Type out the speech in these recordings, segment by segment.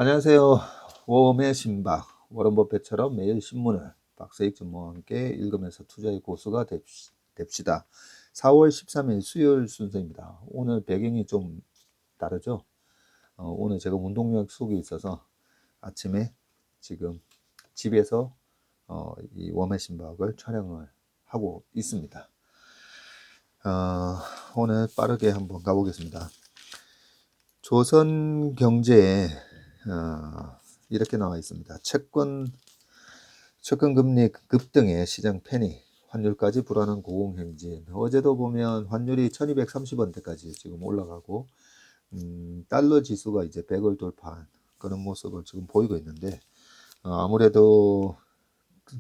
안녕하세요. 웜의 신박, 워런 버핏처럼 매일 신문을 박세익 전무와 함께 읽으면서 투자의 고수가 됩시다. 4월 13일 수요일 순서입니다. 오늘 배경이 좀 다르죠? 오늘 제가 운동약 속에 있어서 아침에 지금 집에서 이 웜의 신박을 촬영을 하고 있습니다. 오늘 빠르게 한번 가보겠습니다. 조선경제에 이렇게 나와 있습니다. 채권 금리 급등에 시장 패닉, 환율까지 불안한 고공행진. 어제도 보면 환율이 1230원대까지 지금 올라가고 달러 지수가 이제 100을 돌파한 그런 모습을 지금 보이고 있는데 아무래도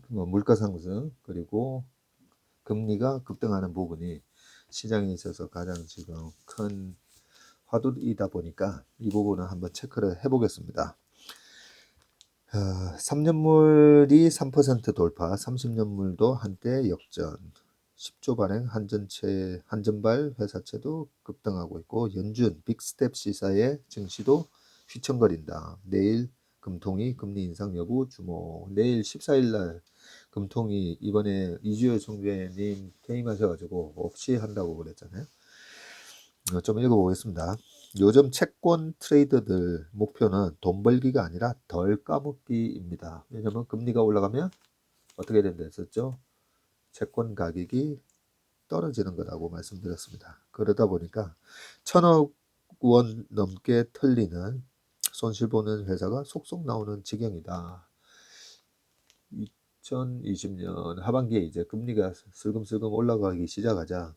물가 상승 그리고 금리가 급등하는 부분이 시장에 있어서 가장 지금 큰 화두이다 보니까 이 부분을 한번 체크를 해보겠습니다. 3년물이 3% 돌파, 30년물도 한때 역전, 10조 발행 한전발 회사채도 급등하고 있고 연준 빅스텝 시사의 증시도 휘청거린다. 내일 금통위 금리 인상 여부 주목. 내일 14일 날 금통위 이번에 이주열 총재님 퇴임하셔가지고 없이 한다고 그랬잖아요. 좀 읽어보겠습니다. 요즘 채권 트레이더들 목표는 돈 벌기가 아니라 덜 까먹기입니다. 왜냐하면 금리가 올라가면 어떻게 된다 했었죠? 채권 가격이 떨어지는 거라고 말씀드렸습니다. 그러다 보니까 1,000억 원 넘게 털리는 손실 보는 회사가 속속 나오는 지경이다. 2020년 하반기에 이제 금리가 슬금슬금 올라가기 시작하자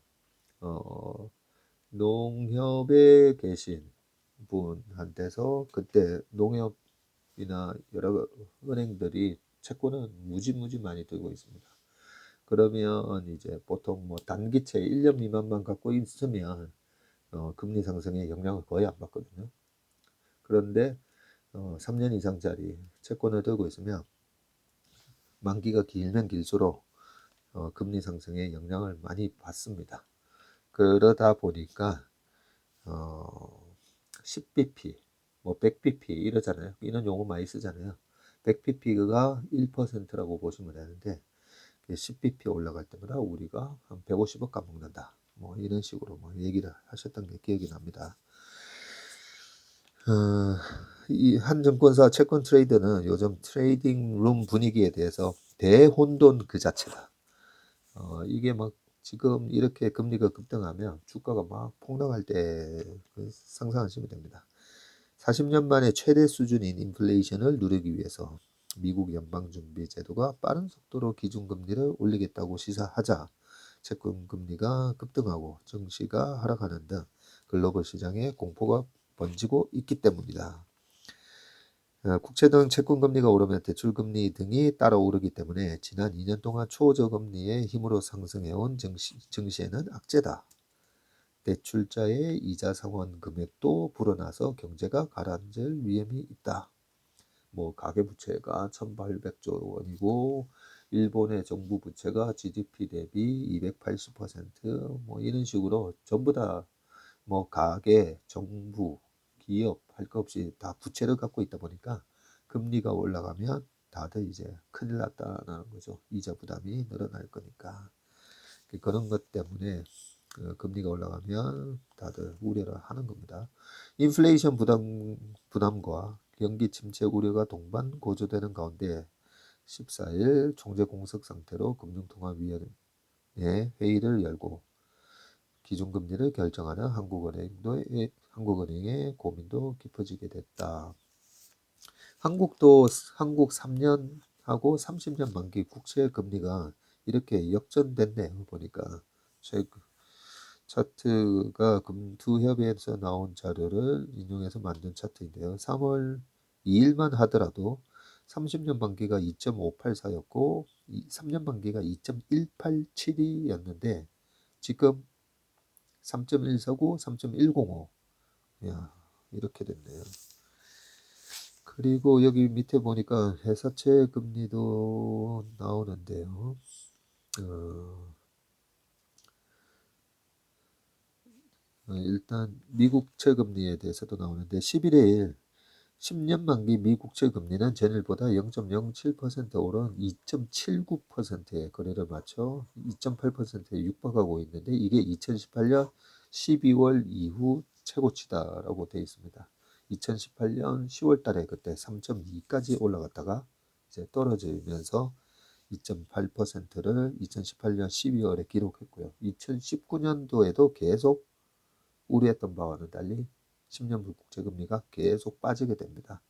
농협에 계신 분한테서 그때 농협이나 여러 은행들이 채권은 무지 많이 들고 있습니다. 그러면 이제 보통 뭐 단기채 1년 미만만 갖고 있으면 금리 상승에 영향을 거의 안 받거든요. 그런데 3년 이상짜리 채권을 들고 있으면 만기가 길면 길수록 금리 상승에 영향을 많이 받습니다. 그러다 보니까 10bp, 뭐 100bp 이러잖아요. 이런 용어 많이 쓰잖아요. 100bp가 1%라고 보시면 되는데 10bp 올라갈 때마다 우리가 한 150억 까먹는다. 뭐 이런 식으로 뭐 얘기를 하셨던 게 기억이 납니다. 이 한증권사 채권 트레이더는 요즘 트레이딩 룸 분위기에 대해서 대혼돈 그 자체다. 이게 막 지금 이렇게 금리가 급등하면 주가가 막 폭락할 때 상상하시면 됩니다. 40년 만에 최대 수준인 인플레이션을 누르기 위해서 미국 연방준비제도가 빠른 속도로 기준금리를 올리겠다고 시사하자 채권금리가 급등하고 증시가 하락하는 등 글로벌 시장에 공포가 번지고 있기 때문이다. 국채 등 채권금리가 오르면 대출금리 등이 따라 오르기 때문에 지난 2년 동안 초저금리의 힘으로 상승해온 증시에는 악재다. 대출자의 이자 상환 금액도 불어나서 경제가 가라앉을 위험이 있다. 뭐 가계부채가 1,800조 원이고 일본의 정부 부채가 GDP 대비 280%뭐 이런 식으로 전부 다 뭐 가계, 정부, 기업 할 것 없이 다 부채를 갖고 있다 보니까 금리가 올라가면 다들 이제 큰일 났다는 거죠. 이자 부담이 늘어날 거니까. 그런 것 때문에 금리가 올라가면 다들 우려를 하는 겁니다. 인플레이션 부담과 경기 침체 우려가 동반 고조되는 가운데 14일 총재 공석 상태로 금융통화위원회 회의를 열고 기준금리를 결정하는 한국은행의 고민도 깊어지게 됐다. 한국 3년하고 30년 만기 국채 금리가 이렇게 역전됐네요. 보니까 차트가 금투협에서 나온 자료를 인용해서 만든 차트인데요. 3월 2일만 하더라도 30년 만기가 2.584였고 3년 만기가 2.187이었는데 지금 3.149, 3.105 야, 이렇게 됐네요. 그리고 여기 밑에 보니까 회사채 금리도 나오는데요. 일단 미국 채금리에 대해서도 나오는데 11일 10년 만기 미국채 금리는 전일보다 0.07% 오른 2.79%의 거래를 마쳐 2.8%에 육박하고 있는데 이게 2018년 12월 이후 최고치다라고 되어 있습니다. 2018년 10월 달에 그때 3.2까지 올라갔다가 이제 떨어지면서 2.8%를 2018년 12월에 기록했고요. 2019년도에도 계속 우려했던 바와는 달리 10년 국채 금리가 계속 빠지게 됩니다.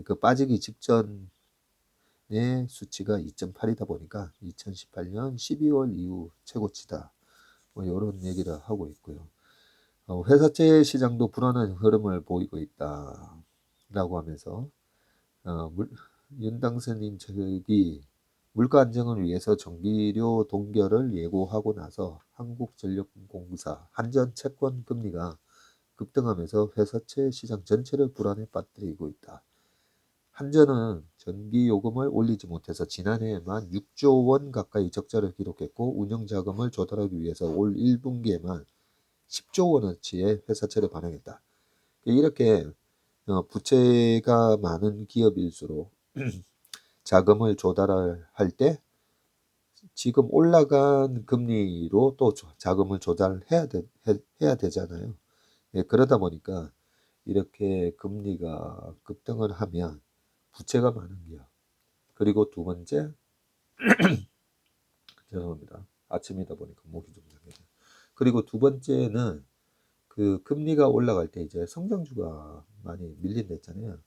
그 빠지기 직전의 수치가 2.8이다 보니까 2018년 12월 이후 최고치다. 뭐 이런 얘기를 하고 있고요. 회사채 시장도 불안한 흐름을 보이고 있다라고 하면서 윤당선인 측이 물가 안정을 위해서 전기료 동결을 예고하고 나서 한국전력공사 한전 채권 금리가 급등하면서 회사채 시장 전체를 불안에 빠뜨리고 있다. 한전은 전기요금을 올리지 못해서 지난해에만 6조 원 가까이 적자를 기록했고 운영자금을 조달하기 위해서 올 1분기에만 10조 원어치의 회사채를 발행했다. 이렇게 부채가 많은 기업일수록 자금을 조달할 때 지금 올라간 금리로 또 자금을 조달해야 되잖아요. 예, 그러다 보니까 이렇게 금리가 급등을 하면 부채가 많은 기업. 그리고 두 번째, 죄송합니다. 아침이다 보니까 목이 좀 잠겨요. 그리고 두 번째는 그 금리가 올라갈 때 이제 성장주가 많이 밀린다 했잖아요.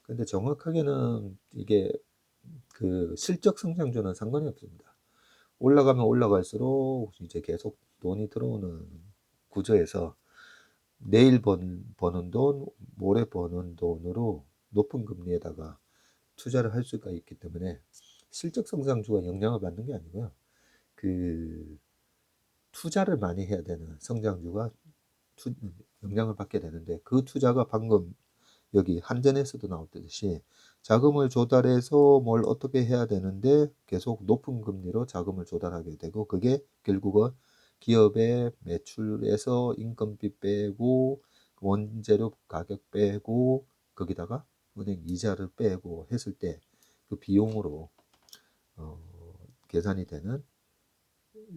근데 정확하게는 이게 그 실적 성장주는 상관이 없습니다. 올라가면 올라갈수록 이제 계속 돈이 들어오는 구조에서 내일 버는 돈, 모레 버는 돈으로 높은 금리에다가 투자를 할 수가 있기 때문에 실적 성장주가 영향을 받는 게 아니고요. 그 투자를 많이 해야 되는 성장주가 영향을 받게 되는데 그 투자가 방금 여기 한전에서도 나왔듯이 자금을 조달해서 뭘 어떻게 해야 되는데 계속 높은 금리로 자금을 조달하게 되고 그게 결국은 기업의 매출에서 인건비 빼고 원재료 가격 빼고 거기다가 은행 이자를 빼고 했을 때 그 비용으로 계산이 되는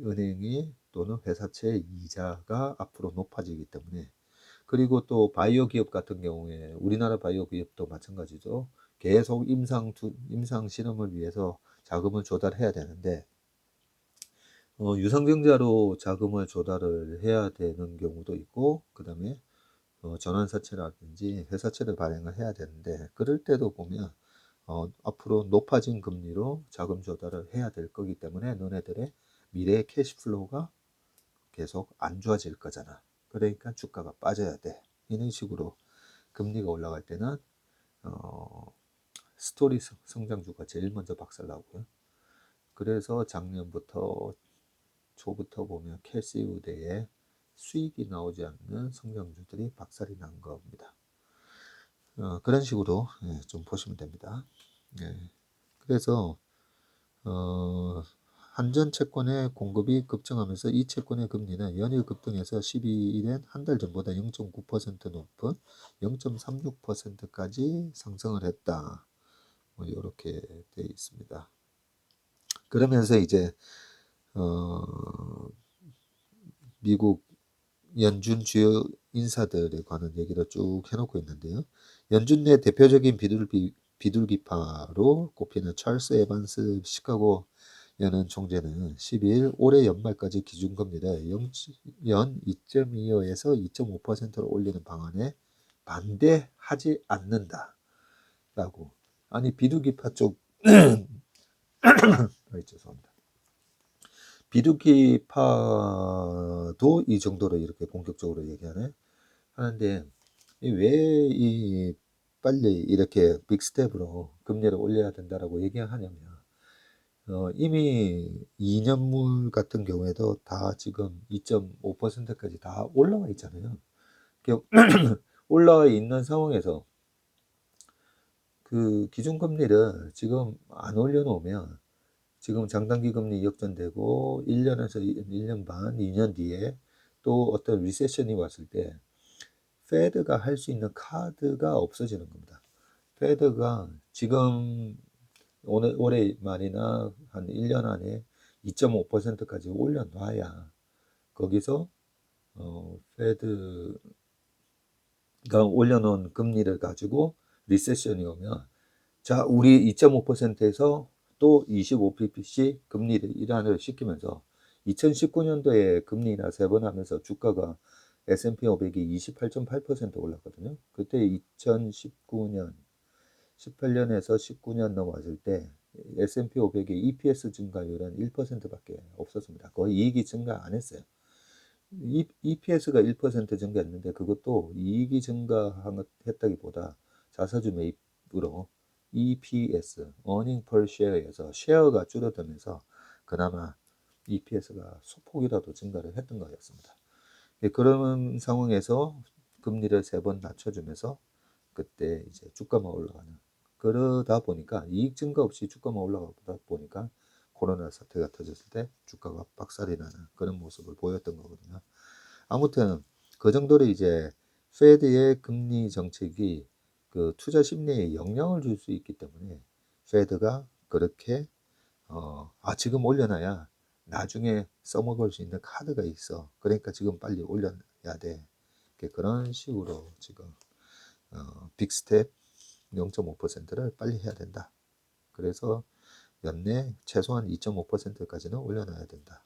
은행이 또는 회사채 이자가 앞으로 높아지기 때문에 그리고 또 바이오 기업 같은 경우에 우리나라 바이오 기업도 마찬가지죠. 계속 임상 실험을 위해서 자금을 조달해야 되는데 유상증자로 자금을 조달을 해야 되는 경우도 있고 그 다음에 전환사채라든지 회사채를 발행을 해야 되는데 그럴 때도 보면 앞으로 높아진 금리로 자금 조달을 해야 될 거기 때문에 너네들의 미래 캐시플로우가 계속 안 좋아질 거잖아. 그러니까 주가가 빠져야 돼. 이런 식으로 금리가 올라갈 때는 스토리 성장주가 제일 먼저 박살나고요. 그래서 작년부터 초부터 보면 캘시 우대에 수익이 나오지 않는 성장주들이 박살이 난 겁니다. 그런 식으로 좀 보시면 됩니다. 그래서 한전 채권의 공급이 급증하면서 이 채권의 금리는 연일 급등해서 12일엔 한 달 전보다 0.9% 높은 0.36%까지 상승을 했다. 뭐 이렇게 되어 있습니다. 그러면서 이제 미국 연준 주요 인사들에 관한 얘기를 쭉 해놓고 있는데요. 연준 내 대표적인 비둘기파로 꼽히는 찰스 에반스 시카고 연은 총재는 12일 올해 연말까지 기준금리를 연 2.25에서 2.5%로 올리는 방안에 반대하지 않는다라고. 아니 비둘기파 쪽 죄송합니다. 비둘기파도 이 정도로 이렇게 본격적으로 얘기하네 하는데 왜 이 빨리 이렇게 빅스텝으로 금리를 올려야 된다라고 얘기하냐면 이미 2년물 같은 경우에도 다 지금 2.5%까지 다 올라와 있잖아요. 올라와 있는 상황에서 그 기준금리를 지금 안 올려놓으면 지금 장단기 금리 역전되고 1년에서 1년 반, 2년 뒤에 또 어떤 리세션이 왔을 때 페드가 할 수 있는 카드가 없어지는 겁니다. 페드가 지금 올해 말이나 한 1년 안에 2.5%까지 올려놔야 거기서 페드가 올려놓은 금리를 가지고 리세션이 오면 자, 우리 2.5%에서 또 25ppc 금리를 인하를 시키면서 2019년도에 금리 인하 3번 하면서 주가가 S&P 500이 28.8% 올랐거든요. 그때 2019년, 18년에서 19년 넘어왔을 때 S&P 500의 EPS 증가율은 1%밖에 없었습니다. 거의 이익이 증가 안 했어요. EPS가 1% 증가했는데 그것도 이익이 증가했다기보다 자사주 매입으로 EPS, Earning per Share에서 쉐어가 줄어들면서 그나마 EPS가 소폭이라도 증가를 했던 거였습니다. 그런 상황에서 금리를 3번 낮춰주면서 그때 이제 주가만 올라가는, 그러다 보니까 이익 증가 없이 주가만 올라가다 보니까 코로나 사태가 터졌을 때 주가가 박살이 나는 그런 모습을 보였던 거거든요. 아무튼 그 정도로 이제 페드의 금리 정책이 그 투자 심리에 영향을 줄 수 있기 때문에 페드가 그렇게 지금 올려놔야 나중에 써먹을 수 있는 카드가 있어. 그러니까 지금 빨리 올려야 돼. 그런 식으로 지금 빅스텝 0.5%를 빨리 해야 된다. 그래서 연내 최소한 2.5%까지는 올려놔야 된다.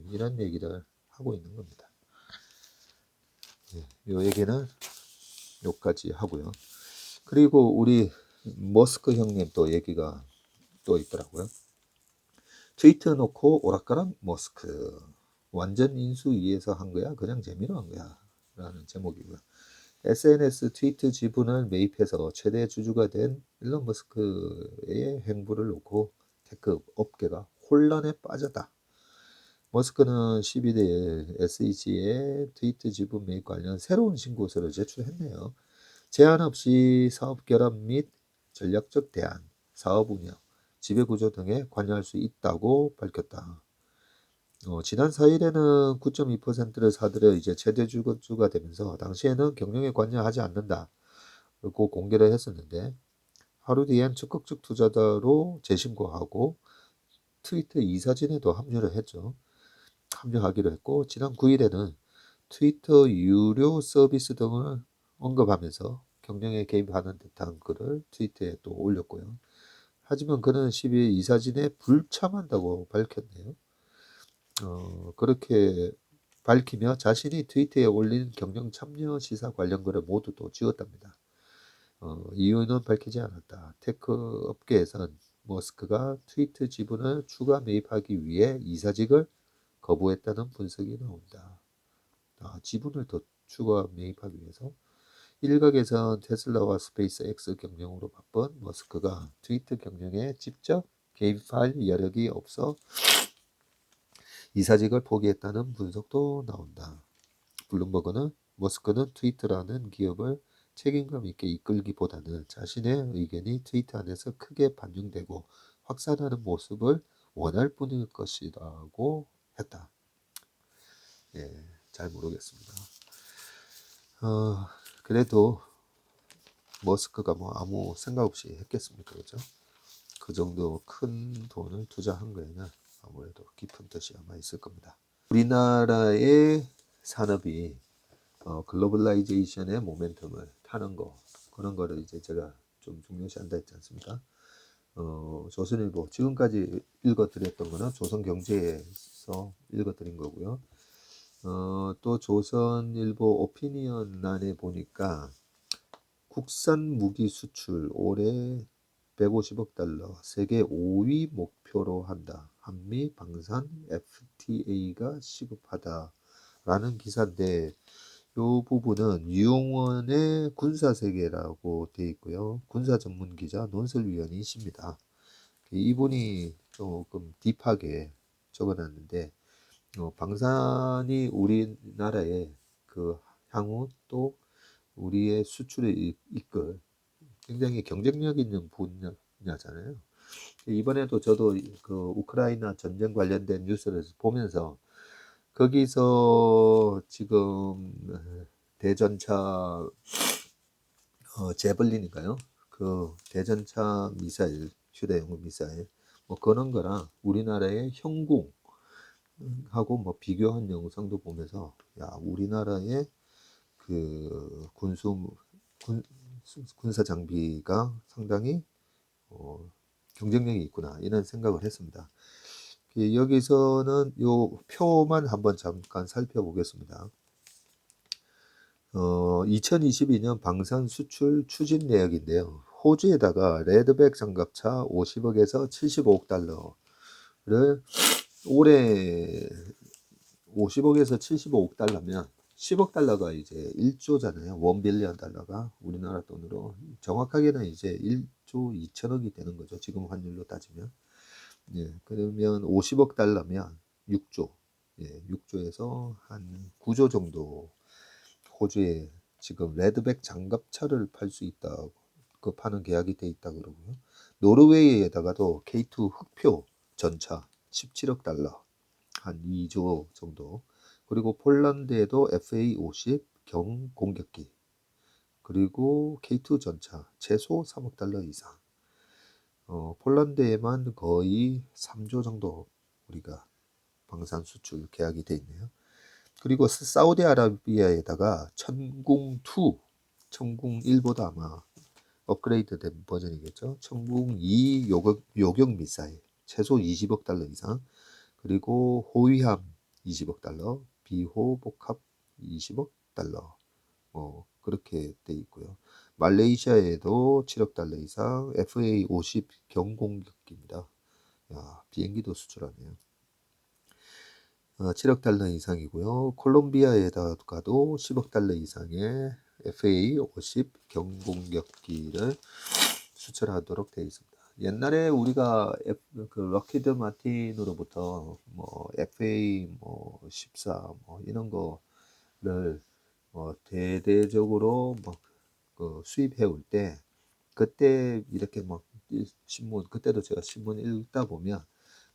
이런 얘기를 하고 있는 겁니다. 이 얘기는 여기까지 하고요. 그리고 우리 머스크 형님 또 얘기가 또 있더라고요. 트위터 놓고 오락가락 머스크. 완전 인수 위해서 한 거야? 그냥 재미로 한 거야? 라는 제목이고요. SNS 트위터 지분을 매입해서 최대 주주가 된 일론 머스크의 행보를 놓고 테크 업계가 혼란에 빠졌다. 머스크는 12일 SEC의 트위터 지분 매입 관련 새로운 신고서를 제출했네요. 제한 없이 사업 결합 및 전략적 대안, 사업 운영, 지배구조 등에 관여할 수 있다고 밝혔다. 지난 4일에는 9.2%를 사들여 이제 최대 주주가 되면서 당시에는 경영에 관여하지 않는다고 공개를 했었는데 하루 뒤엔 적극적 투자자로 재신고하고 트위터 이사진에도 합류하기로 했고 지난 9일에는 트위터 유료 서비스 등을 언급하면서 경영에 개입하는 듯한 글을 트위터에 또 올렸고요. 하지만 그는 12일 이사진에 불참한다고 밝혔네요. 그렇게 밝히며 자신이 트위터에 올린 경영 참여 시사 관련 글을 모두 또 지웠답니다. 이유는 밝히지 않았다. 테크 업계에선 머스크가 트위터 지분을 추가 매입하기 위해 이사직을 거부했다는 분석이 나온다. 지분을 더 추가 매입하기 위해서 일각에선 테슬라와 스페이스X 경영으로 바쁜 머스크가 트위터 경영에 직접 개입할 여력이 없어 이사직을 포기했다는 분석도 나온다. 블룸버그는 머스크는 트위터라는 기업을 책임감 있게 이끌기보다는 자신의 의견이 트위터 안에서 크게 반영되고 확산하는 모습을 원할 뿐일 것이라고 했다. 잘 모르겠습니다. 그래도 머스크가 뭐 아무 생각 없이 했겠습니까, 그죠? 그 정도 큰 돈을 투자한 거에는 아무래도 깊은 뜻이 아마 있을 겁니다. 우리나라의 산업이 글로벌라이제이션의 모멘텀을 타는 거, 그런 거를 이제 제가 좀 중요시한다 했지 않습니까? 조선일보 지금까지 읽어드렸던 거는 조선경제에서 읽어드린 거고요. 또 조선일보 오피니언란에 보니까 국산 무기 수출 올해 150억 달러, 세계 5위 목표로 한다. 한미 방산 FTA가 시급하다라는 기사인데 이 부분은 유용원의 군사세계라고 되어 있고요. 군사 전문 기자 논설위원이십니다. 이분이 조금 딥하게 적어놨는데 방산이 우리나라의 그 향후 또 우리의 수출을 이끌 굉장히 경쟁력 있는 분야잖아요. 이번에도 저도 그 우크라이나 전쟁 관련된 뉴스를 보면서 거기서 지금 대전차 제블린인가요? 그 대전차 미사일, 휴대용 미사일 뭐 그런 거랑 우리나라의 형공하고 뭐 비교한 영상도 보면서 야, 우리나라의 그 군사 장비가 상당히 경쟁력이 있구나 이런 생각을 했습니다. 여기서는 요 표만 한번 잠깐 살펴보겠습니다. 2022년 방산 수출 추진 내역인데요. 호주에다가 레드백 장갑차 50억에서 75억 달러를 올해 50억에서 75억 달러면 10억 달러가 이제 1조잖아요. 1 빌리언 달러가 우리나라 돈으로 정확하게는 이제 1조 2천억이 되는 거죠. 지금 환율로 따지면. 예, 그러면 50억 달러면 6조. 예, 6조에서 한 9조 정도 호주에 지금 레드백 장갑차를 팔 수 있다고 그 파는 계약이 돼 있다 그러고요. 노르웨이에다가도 K2 흑표 전차 17억 달러 한 2조 정도. 그리고 폴란드에도 FA50 경공격기 그리고 K2 전차 최소 3억 달러 이상. 폴란드에만 거의 3조 정도 우리가 방산 수출 계약이 돼 있네요. 그리고 사우디아라비아에다가 천궁2, 천궁1보다 아마 업그레이드된 버전이겠죠. 천궁2 요격 미사일 최소 20억 달러 이상. 그리고 호위함 20억 달러, 비호 복합 20억 달러. 그렇게 돼 있고요. 말레이시아에도 7억 달러 이상 FA50 경공격기입니다. 야, 비행기도 수출하네요. 7억 달러 이상이고요. 콜롬비아에다가도 10억 달러 이상의 FA50 경공격기를 수출하도록 되어 있습니다. 옛날에 우리가 그 럭히드 마틴으로부터 뭐 FA 14 뭐 이런 거를 대대적으로 그 수입해 올 때 그때 이렇게 막 신문 그때도 제가 신문 읽다 보면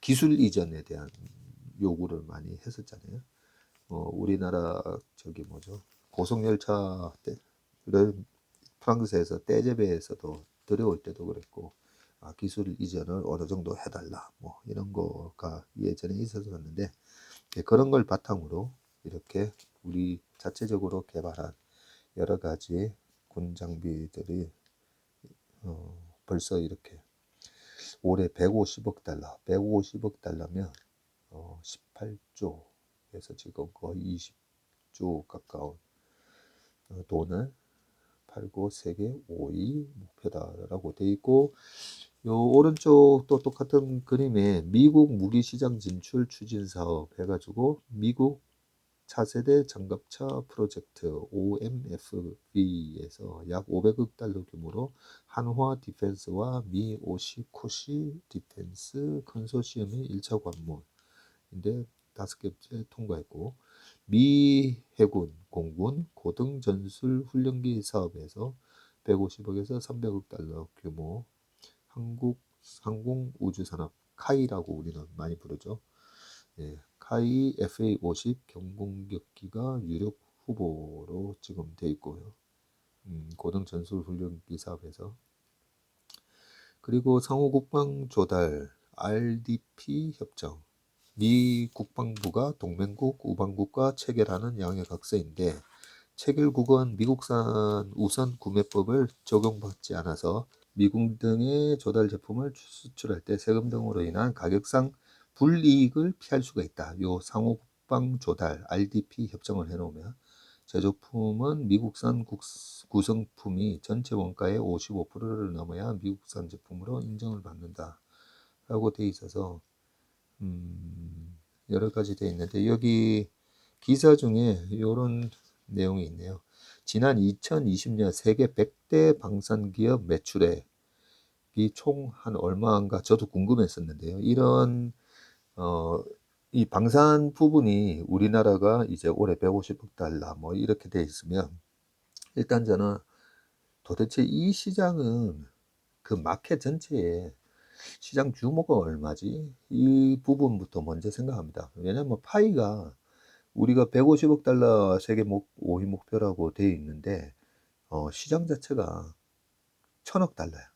기술 이전에 대한 요구를 많이 했었잖아요. 우리나라 저기 뭐죠 고속열차를 프랑스에서 떼제베에서도 들여올 때도 그랬고 기술 이전을 어느 정도 해달라 뭐 이런 거가 예전에 있었었는데 그런 걸 바탕으로 이렇게 우리 자체적으로 개발한 여러 가지 군 장비들이 벌써 이렇게 올해 150억 달러, 150억 달러면 18조에서 지금 거의 20조 가까운 돈을 팔고 세계 5위 목표다라고 돼 있고 요 오른쪽도 똑같은 그림에 미국 무기시장 진출 추진 사업 해가지고 미국 차세대 장갑차 프로젝트 OMFV에서 약 500억 달러 규모로 한화 디펜스와 미 오시코시 디펜스 컨소시엄의 1차 관문인데 5개째 통과했고 미 해군, 공군, 고등 전술 훈련기 사업에서 150억에서 300억 달러 규모 한국 항공우주산업 카이라고 우리는 많이 부르죠. 예, 카이 FA50 경공격기가 유력 후보로 지금 돼 있고요. 고등 전술 훈련기 사업에서 그리고 상호 국방 조달 RDP 협정 미 국방부가 동맹국 우방국과 체결하는 양해각서인데 체결국은 미국산 우선 구매법을 적용받지 않아서 미국 등의 조달 제품을 수출할 때 세금 등으로 인한 가격상 불이익을 피할 수가 있다. 요 상호 국방 조달 RDP 협정을 해놓으면 제조품은 미국산 구성품이 전체 원가의 55%를 넘어야 미국산 제품으로 인정을 받는다. 라고 돼 있어서 여러 가지 돼 있는데 여기 기사 중에 이런 내용이 있네요. 지난 2020년 세계 100대 방산기업 매출액이 총 한 얼마인가 저도 궁금했었는데요. 이런 이 방산 부분이 우리나라가 이제 올해 150억 달러 뭐 이렇게 돼 있으면 일단 저는 도대체 이 시장은 그 마켓 전체에 시장 규모가 얼마지? 이 부분부터 먼저 생각합니다. 왜냐면 파이가 우리가 150억 달러 세계 5위 목표라고 되어 있는데 시장 자체가 천억 달러야.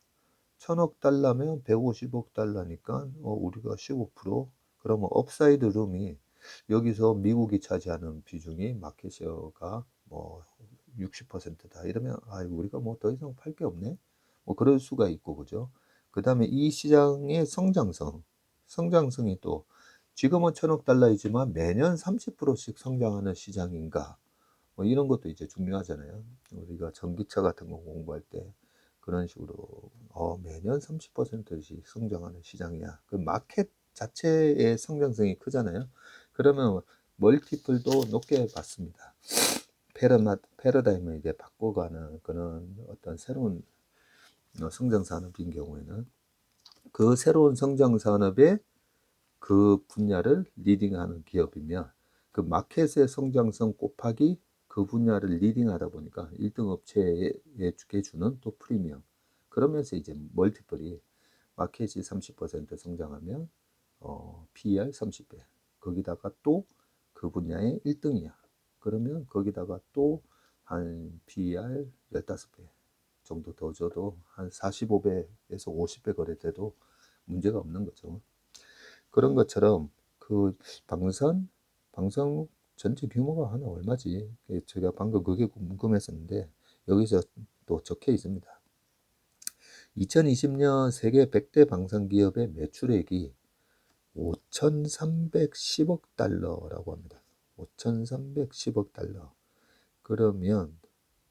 천억 달러면 150억 달러니까 우리가 15%, 그러면 업사이드 룸이 여기서 미국이 차지하는 비중이 마켓 셰어가 뭐 60%다 이러면 우리가 뭐 더 이상 팔 게 없네, 뭐 그럴 수가 있고, 그죠? 그 다음에 이 시장의 성장성이 또 지금은 천억 달러이지만 매년 30%씩 성장하는 시장인가, 뭐 이런 것도 이제 중요하잖아요. 우리가 전기차 같은 거 공부할 때 그런 식으로 매년 30%씩 성장하는 시장이야. 그 마켓 자체의 성장성이 크잖아요. 그러면 멀티플도 높게 받습니다. 패러다임을 이제 바꿔가는 그런 어떤 새로운 성장 산업인 경우에는 그 새로운 성장 산업에 그 분야를 리딩하는 기업이면 그 마켓의 성장성 곱하기 그 분야를 리딩하다 보니까 1등 업체에 주는 또 프리미엄, 그러면서 이제 멀티플이 마켓이 30% 성장하면 PER 30배, 거기다가 또 그 분야의 1등이야. 그러면 거기다가 또 한 PER 15배 정도 더 줘도 한 45배에서 50배 거래돼도 문제가 없는 거죠. 그런 것처럼 그 방산 전체 규모가 한 얼마지? 제가 방금 그게 궁금했었는데 여기서 또 적혀 있습니다. 2020년 세계 100대 방산기업의 매출액이 5,310억 달러라고 합니다. 5,310억 달러. 그러면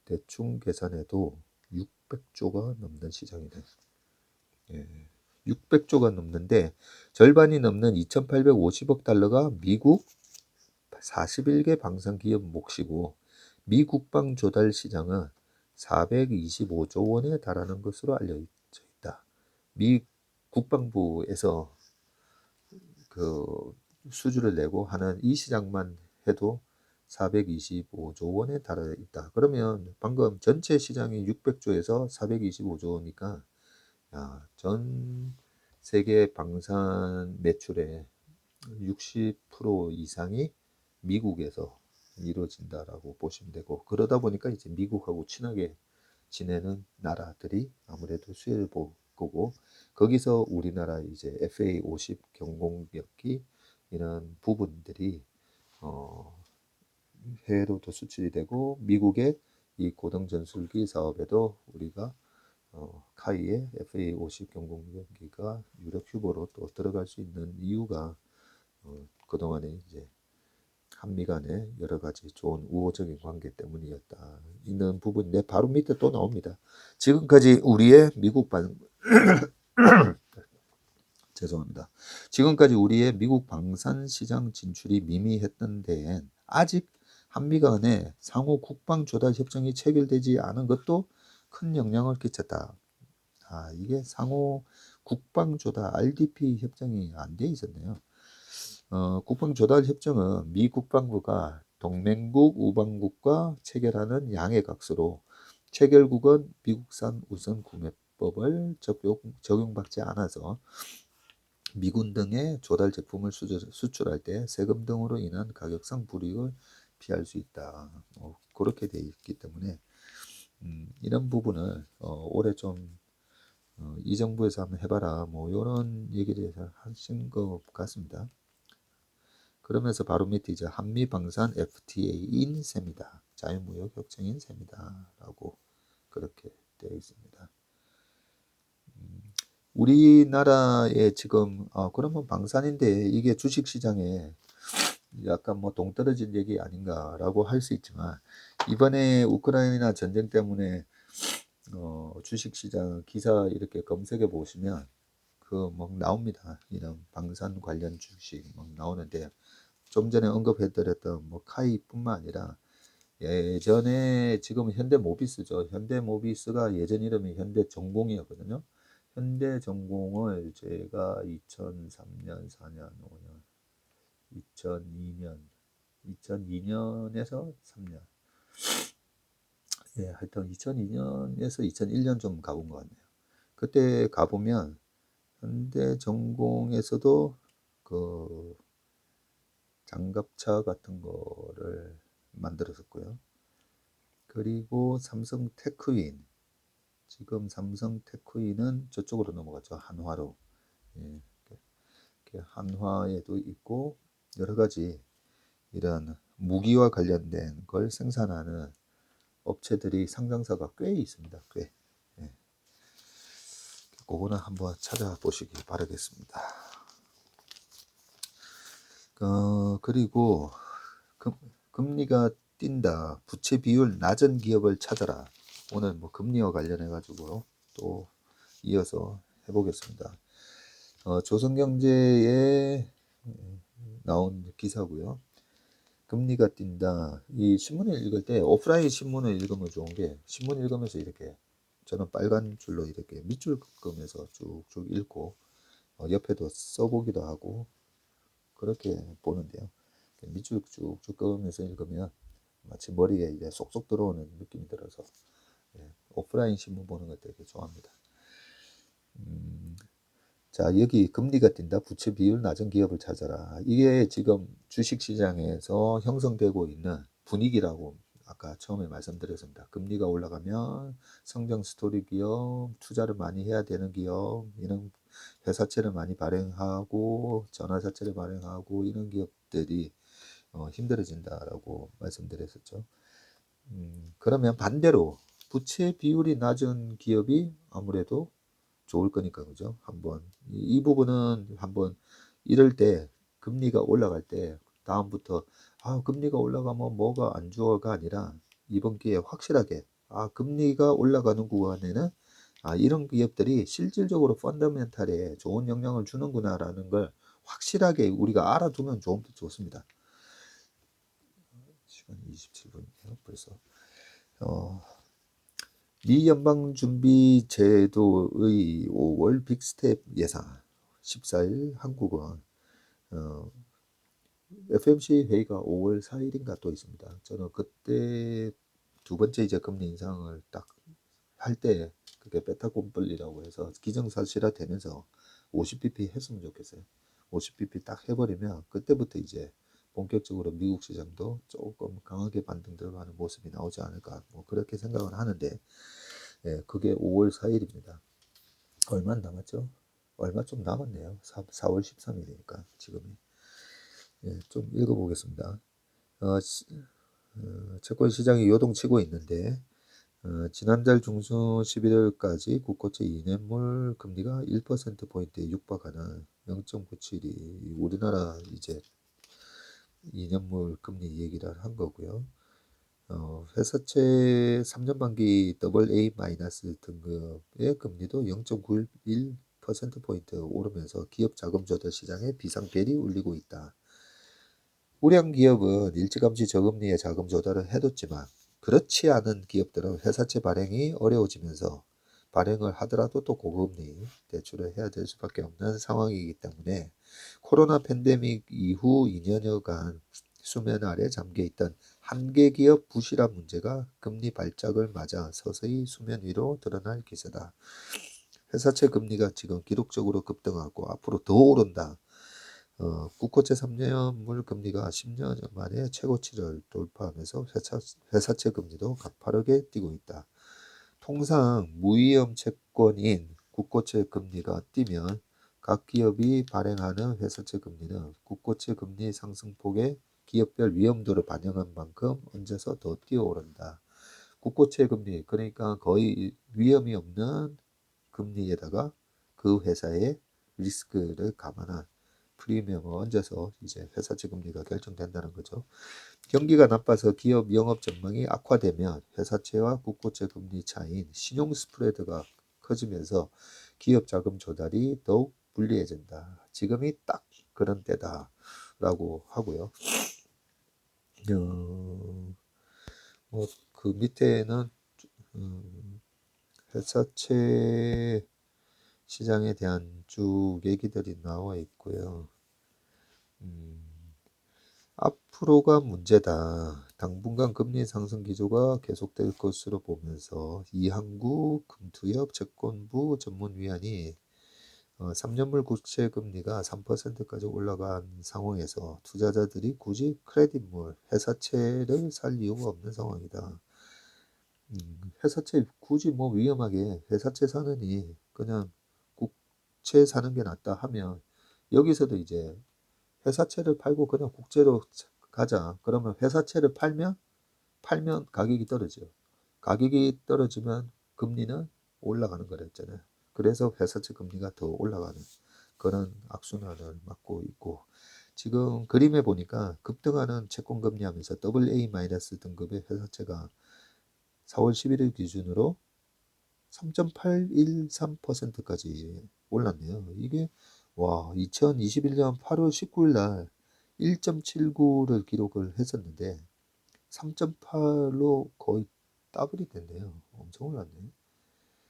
대충 계산해도 600조가 넘는 시장이네. 예. 600조가 넘는데 절반이 넘는 2,850억 달러가 미국 41개 방산기업 몫이고 미 국방 조달 시장은 425조 원에 달하는 것으로 알려져 있다. 미 국방부에서 그 수주를 내고 하는 이 시장만 해도 425조 원에 달해 있다. 그러면 방금 전체 시장이 600조에서 425조니까 전 세계 방산 매출의 60% 이상이 미국에서 이루어진다라고 보시면 되고, 그러다 보니까 이제 미국하고 친하게 지내는 나라들이 아무래도 수혜를 볼 거고, 거기서 우리나라 이제 FA50 경공력기 이런 부분들이 해외로도 수출이 되고, 미국의 이 고등 전술기 사업에도 우리가 카이의 FA50 경공력기가 유력 후보로 또 들어갈 수 있는 이유가 그동안에 이제 한미 간의 여러 가지 좋은 우호적인 관계 때문이었다. 있는 부분인데 바로 밑에 또 나옵니다. 지금까지 우리의 죄송합니다. 지금까지 우리의 미국 방산 시장 진출이 미미했던 데엔 아직 한미 간의 상호 국방 조달 협정이 체결되지 않은 것도 큰 영향을 끼쳤다. 이게 상호 국방 조달 RDP 협정이 안 돼 있었네요. 국방 조달 협정은 미 국방부가 동맹국 우방국과 체결하는 양해각서로 체결국은 미국산 우선 구매법을 적용받지 않아서 미군 등의 조달 제품을 수출할 때 세금 등으로 인한 가격상 불이익을 피할 수 있다. 그렇게 돼 있기 때문에 이런 부분을 올해 좀 이 정부에서 한번 해봐라, 뭐 이런 얘기를 하신 것 같습니다. 그러면서 바로 밑에 이제 한미 방산 FTA인 셈이다. 자유무역 협정인 셈이다. 라고 그렇게 되어 있습니다. 우리나라에 지금 그러면 방산인데 이게 주식시장에 약간 뭐 동떨어진 얘기 아닌가라고 할 수 있지만, 이번에 우크라이나 전쟁 때문에 주식시장 기사 이렇게 검색해 보시면 그 뭐 나옵니다. 이런 방산 관련 주식 막 나오는데, 좀 전에 언급해드렸던 뭐 카이뿐만 아니라 예전에 지금은 현대모비스죠. 현대모비스가 예전 이름이 현대전공이었거든요. 현대전공을 제가 2003년, 4년, 5년, 2002년에서 3년, 하여튼 2002년에서 2001년 좀 가본 것 같네요. 그때 가보면 현대전공에서도 그 장갑차 같은 거를 만들었었고요. 그리고 삼성 테크윈, 지금 삼성 테크인은 저쪽으로 넘어갔죠. 한화로. 예, 이렇게 한화에도 있고 여러 가지 이런 무기와 관련된 걸 생산하는 업체들이 상장사가 꽤 있습니다. 꽤. 예. 그거는 한번 찾아보시기 바라겠습니다. 그리고 금리가 뛴다. 부채 비율 낮은 기업을 찾아라. 오늘 뭐 금리와 관련해 가지고 또 이어서 해보겠습니다. 조선경제에 나온 기사고요. 금리가 뛴다. 이 신문을 읽을 때 오프라인 신문을 읽으면 좋은 게 신문 읽으면서 이렇게 저는 빨간 줄로 이렇게 밑줄 긋으면서 쭉쭉 읽고 옆에도 써보기도 하고 그렇게 보는데요. 밑줄 쭉쭉 그으면서 읽으면 마치 머리에 이제 쏙쏙 들어오는 느낌이 들어서 오프라인 신문 보는 거 되게 좋아합니다. 자, 여기 금리가 뛴다. 부채 비율 낮은 기업을 찾아라. 이게 지금 주식시장에서 형성되고 있는 분위기라고 아까 처음에 말씀드렸습니다. 금리가 올라가면 성장 스토리 기업, 투자를 많이 해야 되는 기업, 이런 회사채를 많이 발행하고 전환사채를 발행하고 이런 기업들이 힘들어진다라고 말씀드렸었죠. 그러면 반대로 부채 비율이 낮은 기업이 아무래도 좋을 거니까 그죠? 한번 이 부분은 한번 이럴 때 금리가 올라갈 때 다음부터 금리가 올라가면 뭐가 안 좋아가 아니라 이번 기회에 확실하게 금리가 올라가는 구간에는 이런 기업들이 실질적으로 펀더멘탈에 좋은 영향을 주는구나라는 걸 확실하게 우리가 알아두면 좋습니다. 시간 27분이네요. 벌써. 미 연방준비제도의 5월 빅스텝 예상 14일 한국은 FOMC 회의가 5월 4일인가 또 있습니다. 저는 그때 두 번째 이제 금리 인상을 딱 할 때 그게 베타곰벌리라고 해서 기정사실화 되면서 50bp 했으면 좋겠어요. 50bp 딱 해버리면 그때부터 이제 본격적으로 미국 시장도 조금 강하게 반등 들어가는 모습이 나오지 않을까 뭐 그렇게 생각을 하는데 그게 5월 4일입니다. 얼마 안 남았죠? 얼마 좀 남았네요. 4월 13일이니까 지금이. 좀 읽어보겠습니다. 채권 시장이 요동치고 있는데 지난달 중순 11월까지 국고채 2년물 금리가 1%포인트에 육박하는 0.97이 우리나라 이제 2년물 금리 얘기를 한 거고요. 회사채 3년 만기 AA- 등급의 금리도 0.91%포인트 오르면서 기업 자금 조달 시장에 비상벨이 울리고 있다. 우량 기업은 일찌감치 저금리에 자금 조달을 해뒀지만 그렇지 않은 기업들은 회사채 발행이 어려워지면서 발행을 하더라도 또 고금리 대출을 해야 될 수밖에 없는 상황이기 때문에 코로나 팬데믹 이후 2년여간 수면 아래 잠겨있던 한계 기업 부실화 문제가 금리 발작을 맞아 서서히 수면 위로 드러날 기세다. 회사채 금리가 지금 기록적으로 급등하고 앞으로 더 오른다. 국고채 3년물 금리가 10년 만에 최고치를 돌파하면서 회사채 금리도 가파르게 뛰고 있다. 통상 무위험 채권인 국고채 금리가 뛰면 각 기업이 발행하는 회사채 금리는 국고채 금리 상승폭의 기업별 위험도를 반영한 만큼 얹어서 더 뛰어오른다. 국고채 금리 그러니까 거의 위험이 없는 금리에다가 그 회사의 리스크를 감안한 프리미엄을 얹어서 이제 회사채 금리가 결정된다는 거죠. 경기가 나빠서 기업 영업 전망이 악화되면 회사채와 국고채 금리 차이인 신용 스프레드가 커지면서 기업 자금 조달이 더욱 불리해진다. 지금이 딱 그런 때다라고 하고요. 그 밑에는 회사채 시장에 대한 쭉 얘기들이 나와 있고요. 앞으로가 문제다. 당분간 금리 상승 기조가 계속될 것으로 보면서 이항구 금투협 채권부 전문위원이 3년물 국채 금리가 3%까지 올라간 상황에서 투자자들이 굳이 크레딧물, 회사채를 살 이유가 없는 상황이다. 회사채 굳이 뭐 위험하게 회사채 사느니 그냥 국채 사는 게 낫다 하면 여기서도 이제 회사채를 팔고 그냥 국채로 가자. 그러면 회사채를 팔면 가격이 떨어져요. 가격이 떨어지면 금리는 올라가는 거랬잖아요. 그래서 회사채 금리가 더 올라가는 그런 악순환을 맞고 있고 지금 그림에 보니까 급등하는 채권 금리 하면서 AA- 등급의 회사채가 4월 11일 기준으로 3.813%까지 올랐네요. 이게 와 2021년 8월 19일 날 1.79를 기록을 했었는데 3.8로 거의 더블이 됐네요. 엄청 올랐네.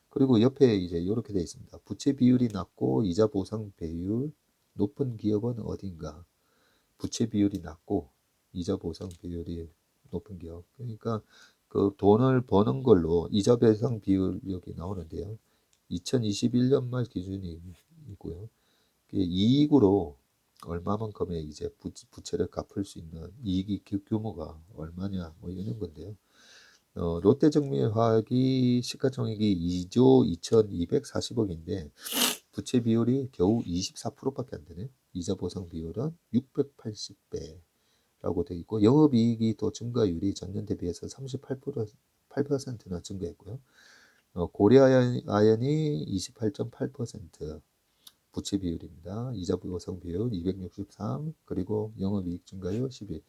그리고 옆에 이제 이렇게 되어 있습니다. 부채 비율이 낮고 이자 보상 비율 높은 기업은 어딘가? 부채 비율이 낮고 이자 보상 비율이 높은 기업. 그러니까 그 돈을 버는 걸로 이자 배상 비율 여기 나오는데요. 2021년 말 기준이고요. 이익으로 얼마만큼의 이제 부채를 갚을 수 있는 이익이 규모가 얼마냐 뭐 이런 건데요. 롯데정밀화학이 시가총액이 2조 2240억인데 부채 비율이 겨우 24%밖에 안 되네. 이자 보상 비율은 680배라고 되어 있고 영업이익이 또 증가율이 전년 대비해서 38%나 증가했고요. 고려아연이 28.8% 부채 비율입니다. 이자 보상 비율 263 그리고 영업이익 증가율 12.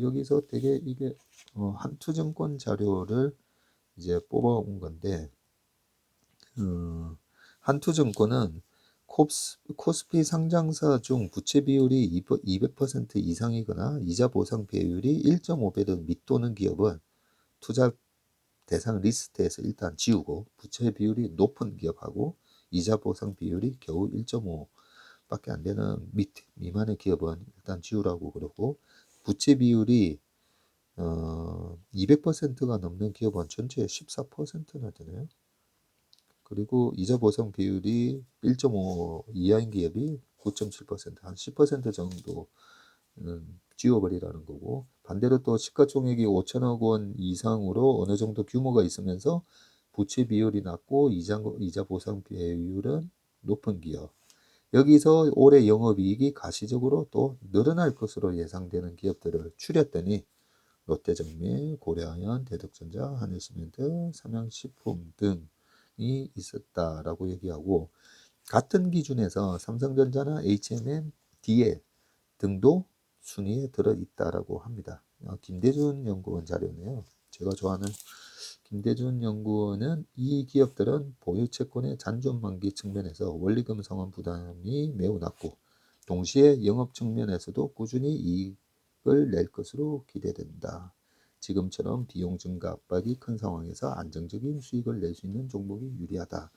여기서 되게 이게 한투증권 자료를 이제 뽑아온 건데 한투증권은 코스피 상장사 중 부채 비율이 200% 이상이거나 이자 보상 비율이 1.5배를 밑도는 기업은 투자 대상 리스트에서 일단 지우고 부채 비율이 높은 기업하고 이자 보상 비율이 겨우 1.5밖에 안 되는 미만의 기업은 일단 지우라고 그러고 부채 비율이 200%가 넘는 기업은 전체의 14%나 되네요. 그리고 이자 보상 비율이 1.5 이하인 기업이 9.7%, 한 10% 정도는 지워버리라는 거고 반대로 또 시가총액이 5천억 원 이상으로 어느 정도 규모가 있으면서 부채 비율이 낮고 이자 보상 비율은 높은 기업 여기서 올해 영업이익이 가시적으로 또 늘어날 것으로 예상되는 기업들을 추렸더니 롯데정밀, 고려아연, 대덕전자, 한일시멘트, 삼양식품 등이 있었다라고 얘기하고 같은 기준에서 삼성전자나 H&M, DL 등도 순위에 들어있다라고 합니다. 김대준 연구원 자료네요. 제가 좋아하는 김대준 연구원은 이 기업들은 보유채권의 잔존 만기 측면에서 원리금 상환 부담이 매우 낮고 동시에 영업 측면에서도 꾸준히 이익을 낼 것으로 기대된다. 지금처럼 비용 증가 압박이 큰 상황에서 안정적인 수익을 낼 수 있는 종목이 유리하다.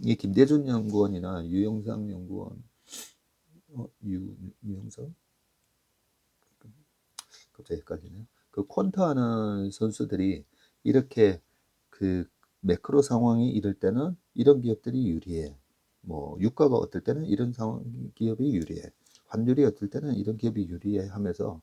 이 김대준 연구원이나 유영상 연구원, 유영상? 갑자기 헷갈리네요. 그 퀀트 하는 선수들이 이렇게 그 매크로 상황이 이럴 때는 이런 기업들이 유리해. 뭐 유가가 어떨 때는 이런 상황 기업이 유리해. 환율이 어떨 때는 이런 기업이 유리해 하면서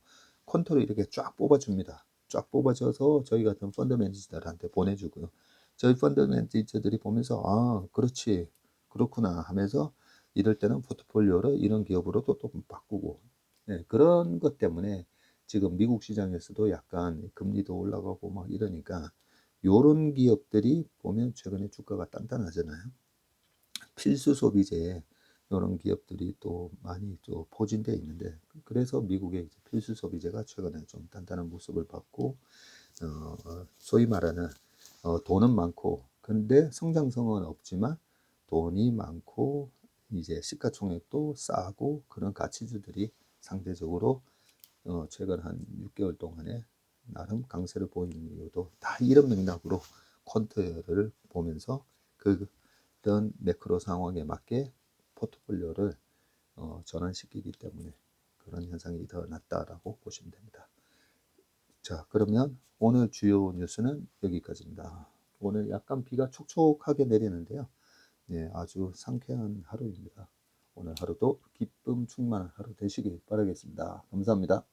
퀀트를 이렇게 쫙 뽑아줍니다. 쫙 뽑아줘서 저희 같은 펀드 매니저들한테 보내주고요. 저희 펀드 매니저들이 보면서 아 그렇지 그렇구나 하면서 이럴 때는 포트폴리오를 이런 기업으로도 또 바꾸고 네, 그런 것 때문에 지금 미국 시장에서도 약간 금리도 올라가고 막 이러니까 요런 기업들이 보면 최근에 주가가 단단하잖아요. 필수 소비재에 이런 기업들이 또 많이 또 포진되어 있는데 그래서 미국의 필수 소비재가 최근에 좀 단단한 모습을 받고 소위 말하는 돈은 많고 근데 성장성은 없지만 돈이 많고 이제 시가총액도 싸고 그런 가치주들이 상대적으로 최근 한 6개월 동안에 나름 강세를 보이는 이유도 다 이런 맥락으로 퀀트를 보면서 그런 매크로 상황에 맞게 포트폴리오를 전환시키기 때문에 그런 현상이 더 낫다라고 보시면 됩니다. 자, 그러면 오늘 주요 뉴스는 여기까지입니다. 오늘 약간 비가 촉촉하게 내리는데요. 네, 아주 상쾌한 하루입니다. 오늘 하루도 기쁨 충만한 하루 되시길 바라겠습니다. 감사합니다.